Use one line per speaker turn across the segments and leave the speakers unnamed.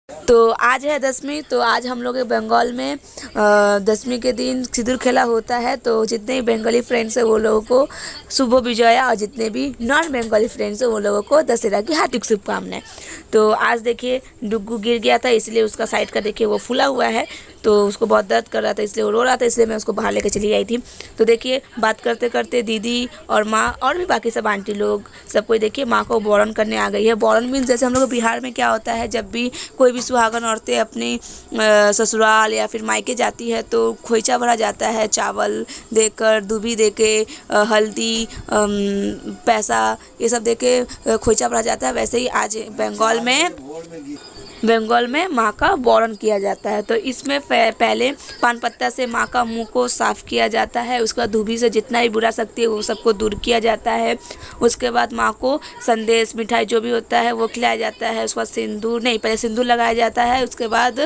तो आज है दसवीं। तो आज हम लोग बंगाल में दसवीं के दिन सिंदूर खेला होता है। तो जितने भी बंगाली फ्रेंड्स हैं वो लोगों को शुभ विजया, और जितने भी नॉन बंगाली फ्रेंड्स हैं वो लोगों को दशहरा की हार्दिक शुभकामनाएं। तो आज देखिए डुग्गू गिर गया था, इसलिए उसका साइड का देखिए वो फूला हुआ है, तो उसको बहुत दर्द कर रहा था, इसलिए वो रो रहा था, इसलिए मैं उसको बाहर लेकर चली आई थी। तो देखिए बात करते करते दीदी और माँ और भी बाकी सब आंटी लोग सब कोई देखिए माँ को बोरन करने आ गई है। बोरन मीन्स जैसे हम लोग बिहार में क्या होता है, जब भी कोई भी सुहागन औरतें अपनी ससुराल या फिर मायके जाती है तो खोइचा भरा जाता है, चावल देकर, दूबी देके, हल्दी, पैसा, ये सब देके खोइचा भरा जाता है। वैसे ही आज बंगाल में माँ का बोरन किया जाता है। तो इसमें पहले पान पत्ता से माँ का मुंह को साफ़ किया जाता है, उसके बाद धूबी से जितना भी बुरा शक्ति है वो सबको दूर किया जाता है। उसके बाद माँ को संदेश, मिठाई जो भी होता है वो खिलाया जाता है। उसके बाद सिंदूर नहीं, पहले सिंदूर लगाया जाता है, उसके बाद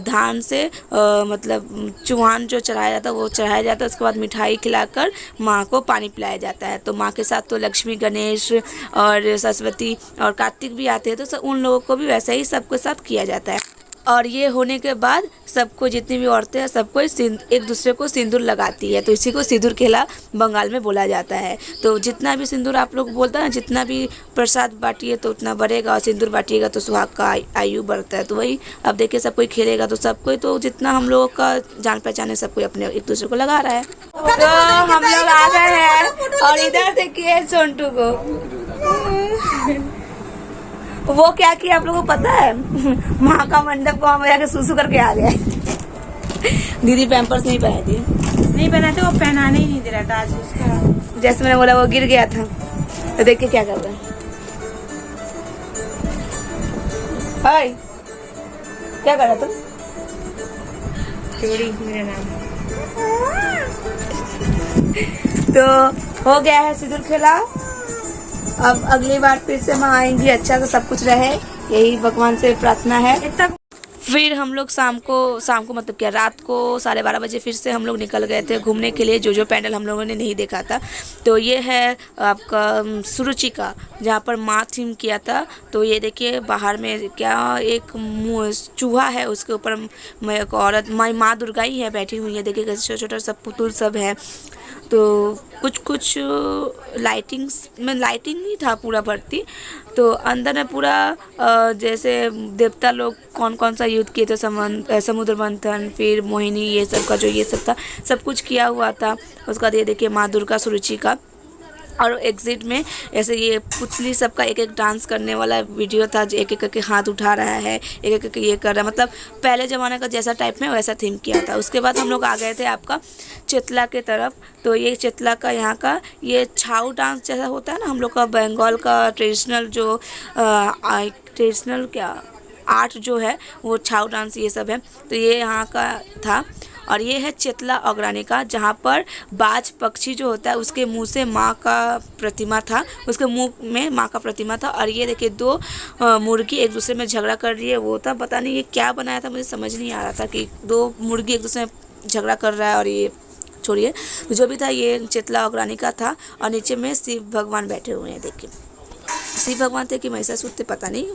धान से मतलब चूहान जो चढ़ाया जाता है वो चढ़ाया जाता है। उसके बाद मिठाई खिलाकर माँ को पानी पिलाया जाता है। तो माँ के साथ तो लक्ष्मी, गणेश और सरस्वती और कार्तिक भी आते हैं, तो उन लोगों को भी वैसे ही सबके साथ किया जाता है। और ये होने के बाद सबको, जितनी भी औरतें हैं सबको एक दूसरे को सिंदूर लगाती है। तो इसी को सिंदूर खेला बंगाल में बोला जाता है। तो जितना भी सिंदूर आप लोग बोलते हैं, जितना भी प्रसाद बांटिए तो उतना बढ़ेगा, और सिंदूर बांटिएगा तो सुहाग का आयु बढ़ता है। तो वही अब देखिए सब कोई खेलेगा तो सब कोई, तो जितना हम लोगों का जान पहचान है सब कोई अपने एक दूसरे को लगा रहा है। तो हम लोग आ गए हैं और इधर देखिए सोनटू को, वो क्या किया आप लोगों को पता है? माँ का मंडप को हम जाके सुसु करके आ गए। दीदी पैम्पर्स नहीं पहनाई थी,
नहीं पहना था, वो पहनाने ही नहीं दे रहा था आज उसका।
जैसे मैंने बोला वो गिर गया था। तो देखिए क्या कर रहा है। हाय, क्या कर रहा तुम?
चोरी मेरा नाम।
तो हो गया है सिंदूर खेला। अब अगली बार फिर से माँ आएंगी, अच्छा से सब कुछ रहे, यही भगवान से प्रार्थना है। फिर हम लोग शाम को मतलब क्या रात को 12:30 बजे फिर से हम लोग निकल गए थे घूमने के लिए, जो पैंडल हम लोगों ने नहीं देखा था। तो ये है आपका सुरुचि का, जहाँ पर माँ थीम किया था। तो ये देखिए बाहर में क्या एक चूहा है, उसके ऊपर एक औरत माँ दुर्गा ही है बैठी हुई है। देखिए कैसे छोटा छोटा सब पुतुल सब है। तो कुछ लाइटिंग्स में लाइटिंग नहीं था पूरा भर्ती। तो अंदर में पूरा जैसे देवता लोग कौन कौन सा युद्ध किए थे, समुद्र मंथन, फिर मोहिनी, ये सब का जो ये सब था सब कुछ किया हुआ था। उसका ये देखिए माँ दुर्गा सुरुचि का। और एग्जिट में ऐसे ये पुतली सबका एक एक डांस करने वाला वीडियो था, जो एक एक करके हाथ उठा रहा है, एक एक करके ये कर रहा है, मतलब पहले ज़माने का जैसा टाइप में वैसा थीम किया था। उसके बाद हम लोग आ गए थे आपका चेतला के तरफ। तो ये चेतला का यहाँ का ये छाऊ डांस जैसा होता है ना हम लोग का बंगाल का ट्रेडिशनल, जो ट्रेडिशनल क्या आर्ट जो है वो छाऊ डांस ये सब है। तो ये यहाँ का था। और ये है चेतला अग्रानी का, जहाँ पर बाज पक्षी जो होता है उसके मुंह से माँ का प्रतिमा था, उसके मुंह में माँ का प्रतिमा था। और ये देखिए दो मुर्गी एक दूसरे में झगड़ा कर रही है। वो था पता नहीं ये क्या बनाया था, मुझे समझ नहीं आ रहा था कि दो मुर्गी एक दूसरे में झगड़ा कर रहा है। और ये छोड़िए, तो जो भी था ये चेतला अग्रानी का था। और नीचे में शिव भगवान बैठे हुए हैं, देखिए शिव भगवान थे कि महिषासुर थे पता नहीं,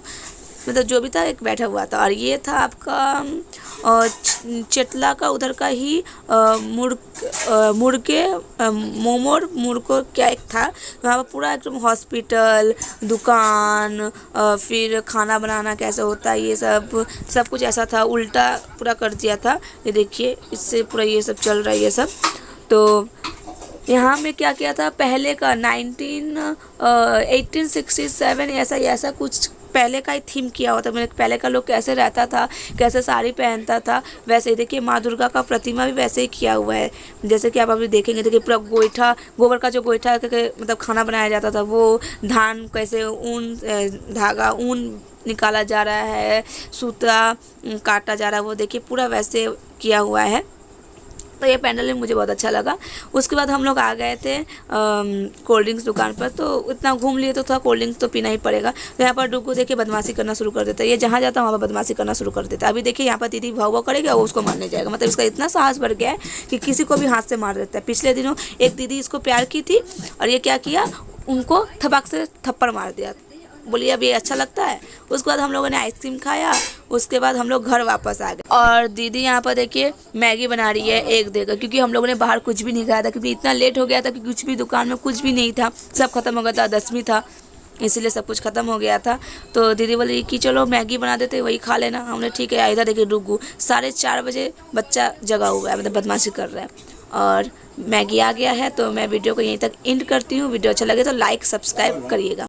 मतलब जो भी था एक बैठा हुआ था। और ये था आपका चेतला का उधर का ही मुर्गे मोमोर मुर्गो क्या एक था, वहाँ पर पूरा एकदम हॉस्पिटल, दुकान, फिर खाना बनाना कैसे होता है ये सब कुछ ऐसा था, उल्टा पूरा कर दिया था। ये देखिए इससे पूरा ये सब चल रहा है ये सब। तो यहाँ में क्या किया था पहले का 1867 ऐसा कुछ पहले का ही थीम किया हुआ था। मैंने पहले का लोग कैसे रहता था, कैसे साड़ी पहनता था, वैसे ही देखिए माँ दुर्गा का प्रतिमा भी वैसे ही किया हुआ है। जैसे कि आप अभी देखेंगे, देखिए पूरा गोईठा, गोबर का जो गोईठा मतलब खाना बनाया जाता था, वो धान कैसे ऊन धागा ऊन निकाला जा रहा है, सूता काटा जा रहा है, वो देखिए पूरा वैसे किया हुआ है। तो ये पैंडल भी मुझे बहुत अच्छा लगा। उसके बाद हम लोग आ गए थे कोल्ड ड्रिंक्स दुकान पर। तो इतना घूम लिए तो थोड़ा कोल्ड ड्रिंक्स तो पीना ही पड़ेगा। तो यहाँ पर डुग्गू देखिए बदमाशी करना शुरू कर देता है, ये जहाँ जाता है वहाँ पर बदमाशी करना शुरू कर देता है। अभी देखिए यहाँ पर दीदी भाव भाव करेगा, वो उसको मारने जाएगा, मतलब इसका इतना साहस बढ़ गया है कि किसी को भी हाथ से मार देता है। पिछले दिनों एक दीदी इसको प्यार की थी और ये क्या किया, उनको थपक से थप्पड़ मार दिया। बोलिए अब ये अच्छा लगता है। उसके बाद हम लोगों ने आइसक्रीम खाया, उसके बाद हम लोग घर वापस आ गए। और दीदी यहाँ पर देखिए मैगी बना रही है एक देकर, क्योंकि हम लोगों ने बाहर कुछ भी नहीं खाया था, क्योंकि इतना लेट हो गया था कि कुछ भी दुकान में कुछ भी नहीं था, सब खत्म हो गया था, 10वीं था इसीलिए सब कुछ ख़त्म हो गया था। तो दीदी बोली कि चलो मैगी बना देते, वही खा लेना। हमने ठीक है। इधर देखिए रुकू 4:30 बजे बच्चा जगा हुआ है, मतलब बदमाशी कर रहा है। और मैगी आ गया है। तो मैं वीडियो को यहीं तक एंड करती हूँ। वीडियो अच्छा लगे तो लाइक सब्सक्राइब करिएगा।